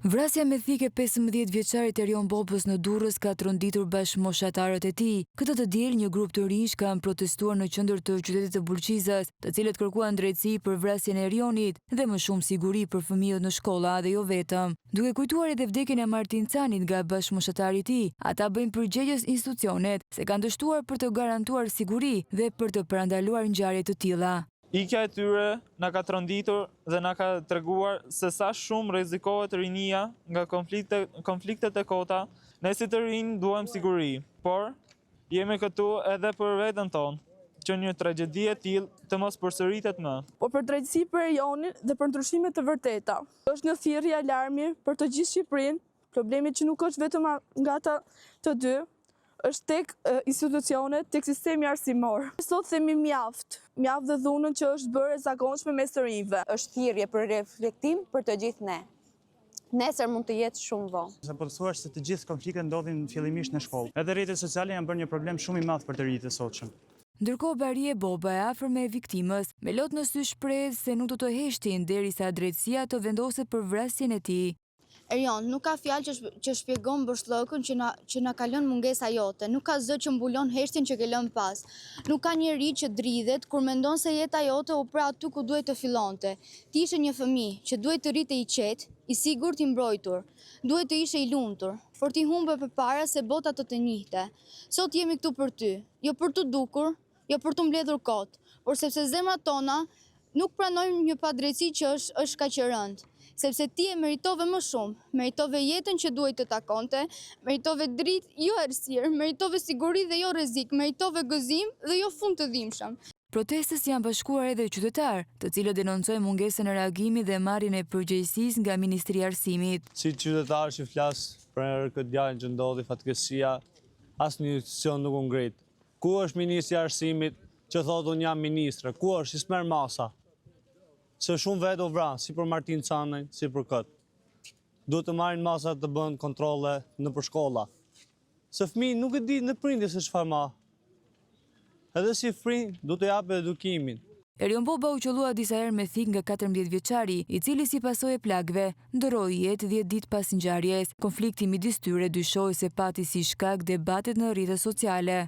Vrasja me thike 15 vjeçarit Erion Bobës në Durrës ka tronditur bashkëmoshatarët e tij. Këtë të diel një grup të rinj kanë protestuar në qendër të qytetit të Bulqizës, të cilët kërkuan drejtësi për vrasjen e Erionit dhe më shumë siguri për fëmijët në shkolla dhe jo vetëm. Duke kujtuar edhe vdekjen e Martin Canit nga bashkëmoshatari i tij, ata bëjnë përgjegjës institucionet se kanë dështuar për të garantuar siguri dhe për të parandaluar ngjarje të tilla. Ikja e tyre na ka tronditur dhe na ka treguar se sa shumë rrezikohet rinia nga konfliktet e kota. Ne si të rinj duam siguri, por jemi këtu edhe për veten tonë, që një tragjedi e tillë të mos përsëritet më. Po për drejtësi për Erionin dhe për ndryshime të vërteta. Është një thirrje alarmi për të gjithë Shqipërinë, problemi që nuk është vetëm nga ata të dy, është tek institucionet, tek sistemi arsimor. Sot themi mjaft dhe dhunën që është bërë e zakonshme mes të rinjve. Është thirrje për reflektim për të gjithë ne. Nesër mund të jetë shumë vonë. Sa po të thuash se të gjithë konfliktet ndodhin fillimisht në shkollë. Edhe rrjetet sociale janë bërë një problem shumë i madh për të rinjtë e sotshëm. Ndërkohë Barie Boba e afër me viktimës, me lot në sy shpreh se nuk do të heshtin derisa drejtësia të vendoset për vrasjen e tij. Erion, nuk ka fjalë që shpjegon bërshllëkun që na ka lënë mungesa jote, nuk ka zë që mbulon heshtjen që ke lënë pas. Nuk ka njeri që dridhet kur mendon se jeta jote u pra aty ku duhet të fillonte. Ti ishe një fëmijë që duhet të rritë i qetë, i sigurt i mbrojtur. Duhet të ishe i lumtur, por ti humbe përpara se bota të njihte. Sot jemi këtu për ty, jo për të dukur, jo për të mbledhur kot, por sepse zemrat tona nuk pranojnë një padrejtësi që është kaq e rëndë. Sepse ti e meritove më shumë, meritove jetën që duhet të takonte, meritove dritë, jo errësirë, meritove siguri dhe jo rrezik, meritove gëzim dhe jo fund të dhimbshëm. Protestës janë bashkuar edhe qytetarë, të cilët denoncojnë mungesën e reagimit dhe marrjen e përgjegjësisë nga Ministria e Arsimit. Si qytetar që flas për këtë gjë që ndodhi fatkeqësia, asnjë institucion nuk u ngrit. Ku është Ministri i Arsimit që thotë unë jam ministre? Ku është? Si s'merr masa? Se shumë vetë o vra, si për Martin Canin, si për këtë. Duhet të marrin masa të bënë kontrole në për shkolla. Se fëmijë nuk e di në prindje se çfarë ma. Edhe si fëmijë, duhet të japë edukimin. Erion Boba u qollua disa herë me thik nga 14 vjeçari, i cili si pasojë e plagëve ndroi jetë 10 ditë pas ngjarjes. Konflikti midis tyre dyshohej se pati si shkak debatet në rrjetet sociale.